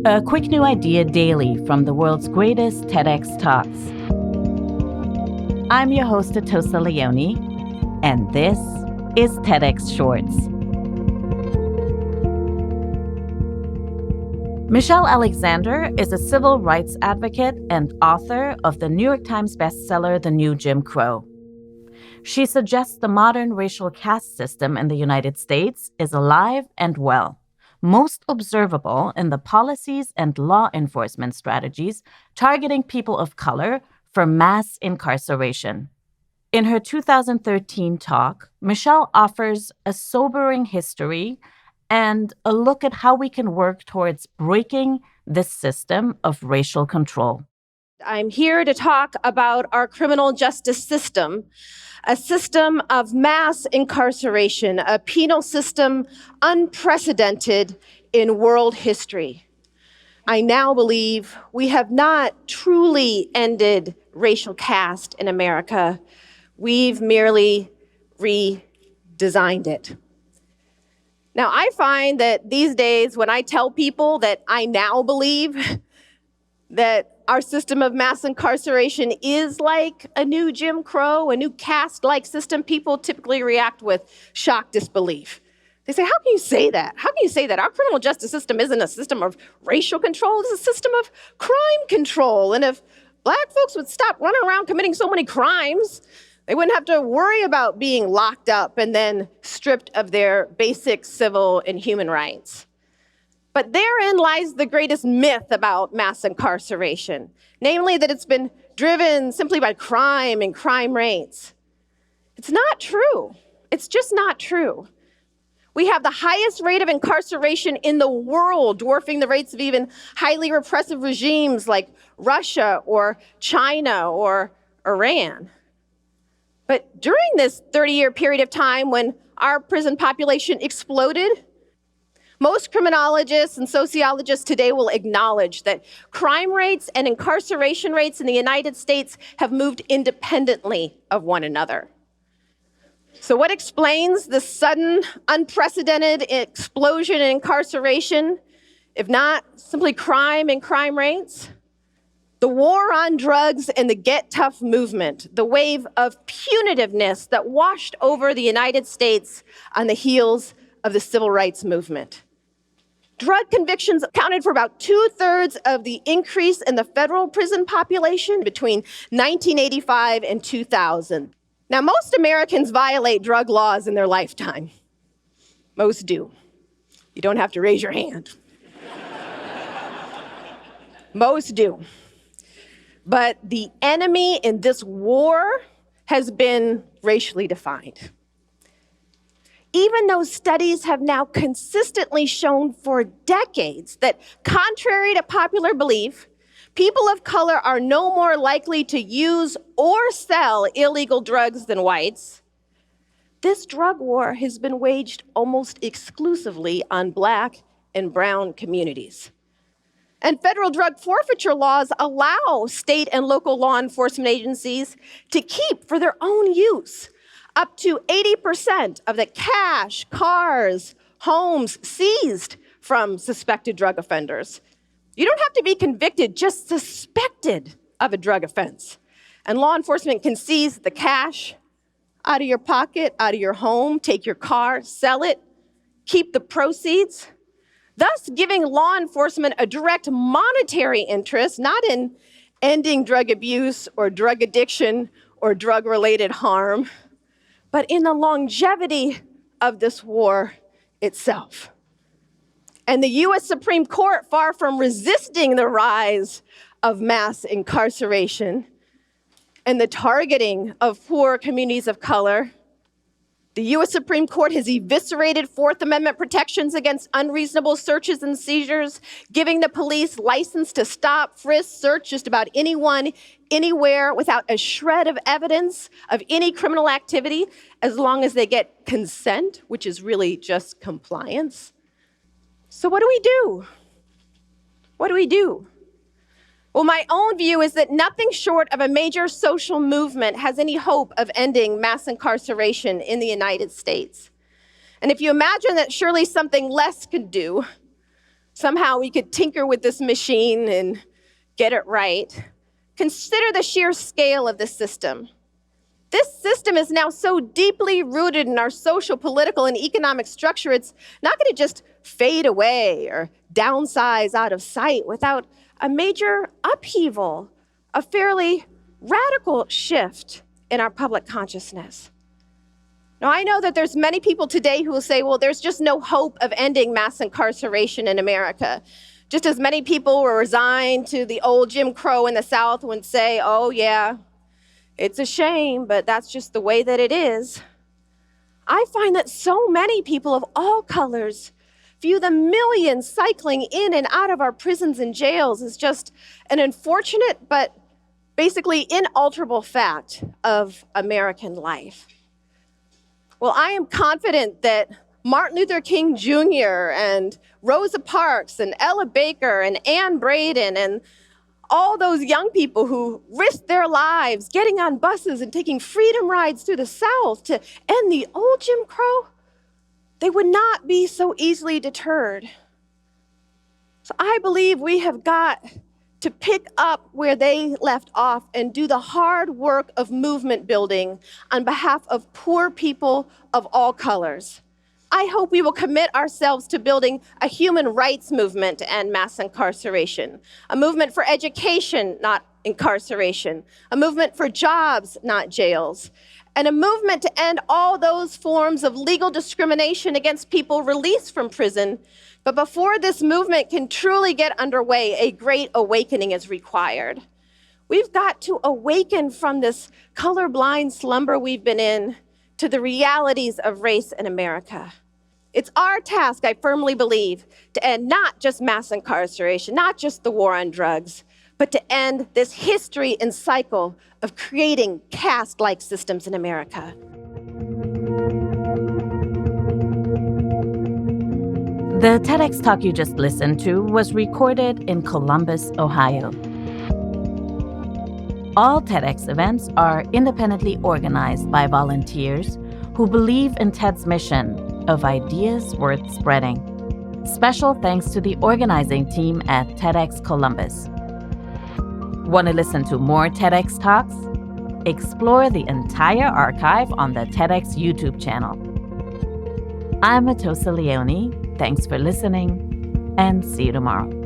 A quick new idea daily from the world's greatest TEDx talks. I'm your host, Atossa Leoni, and this is TEDx Shorts. Michelle Alexander is a civil rights advocate and author of the New York Times bestseller, The New Jim Crow. She suggests the modern racial caste system in the United States is alive and well, most observable in the policies and law enforcement strategies targeting people of color for mass incarceration. In her 2013 talk, Michelle offers a sobering history and a look at how we can work towards breaking this system of racial control. I'm here to talk about our criminal justice system, a system of mass incarceration, a penal system unprecedented in world history. I now believe we have not truly ended racial caste in America. We've merely redesigned it. Now, I find that these days when I tell people that I now believe that our system of mass incarceration is like a new Jim Crow, a new caste-like system, people typically react with shocked disbelief. They say, how can you say that? How can you say that? Our criminal justice system isn't a system of racial control, it's a system of crime control. And if Black folks would stop running around committing so many crimes, they wouldn't have to worry about being locked up and then stripped of their basic civil and human rights. But therein lies the greatest myth about mass incarceration, namely that it's been driven simply by crime and crime rates. It's not true. It's just not true. We have the highest rate of incarceration in the world, dwarfing the rates of even highly repressive regimes like Russia or China or Iran. But during this 30-year period of time when our prison population exploded, most criminologists and sociologists today will acknowledge that crime rates and incarceration rates in the United States have moved independently of one another. So what explains the sudden, unprecedented explosion in incarceration, if not simply crime and crime rates? The war on drugs and the Get Tough movement, the wave of punitiveness that washed over the United States on the heels of the civil rights movement. Drug convictions accounted for about 2/3 of the increase in the federal prison population between 1985 and 2000. Now, most Americans violate drug laws in their lifetime. Most do. You don't have to raise your hand. Most do. But the enemy in this war has been racially defined. Even though studies have now consistently shown for decades that, contrary to popular belief, people of color are no more likely to use or sell illegal drugs than whites, this drug war has been waged almost exclusively on Black and brown communities. And federal drug forfeiture laws allow state and local law enforcement agencies to keep for their own use up to 80% of the cash, cars, homes seized from suspected drug offenders. You don't have to be convicted, just suspected of a drug offense. And law enforcement can seize the cash out of your pocket, out of your home, take your car, sell it, keep the proceeds, thus giving law enforcement a direct monetary interest, not in ending drug abuse or drug addiction or drug-related harm, but in the longevity of this war itself. And the U.S. Supreme Court, far from resisting the rise of mass incarceration and the targeting of poor communities of color, the U.S. Supreme Court has eviscerated Fourth Amendment protections against unreasonable searches and seizures, giving the police license to stop, frisk, search just about anyone, anywhere, without a shred of evidence of any criminal activity, as long as they get consent, which is really just compliance. So what do we do? What do we do? Well, my own view is that nothing short of a major social movement has any hope of ending mass incarceration in the United States. And if you imagine that surely something less could do, somehow we could tinker with this machine and get it right. Consider the sheer scale of this system. This system is now so deeply rooted in our social, political, and economic structure, it's not going to just fade away or downsize out of sight without a major upheaval, a fairly radical shift in our public consciousness. Now, I know that there's many people today who will say, well, there's just no hope of ending mass incarceration in America. Just as many people were resigned to the old Jim Crow in the South would say, oh, yeah, it's a shame, but that's just the way that it is. I find that so many people of all colors view the millions cycling in and out of our prisons and jails as just an unfortunate but basically inalterable fact of American life. Well, I am confident that Martin Luther King Jr. and Rosa Parks and Ella Baker and Ann Braden and all those young people who risked their lives getting on buses and taking freedom rides through the South to end the old Jim Crow, they would not be so easily deterred. So I believe we have got to pick up where they left off and do the hard work of movement building on behalf of poor people of all colors. I hope we will commit ourselves to building a human rights movement to end mass incarceration, a movement for education, not incarceration, a movement for jobs, not jails, and a movement to end all those forms of legal discrimination against people released from prison. But before this movement can truly get underway, a great awakening is required. We've got to awaken from this colorblind slumber we've been in to the realities of race in America. It's our task, I firmly believe, to end not just mass incarceration, not just the war on drugs, but to end this history and cycle of creating caste-like systems in America. The TEDx talk you just listened to was recorded in Columbus, Ohio. All TEDx events are independently organized by volunteers who believe in TED's mission of ideas worth spreading. Special thanks to the organizing team at TEDxColumbus. Want to listen to more TEDx talks? Explore the entire archive on the TEDx YouTube channel. I'm Atossa Leoni. Thanks for listening, and see you tomorrow.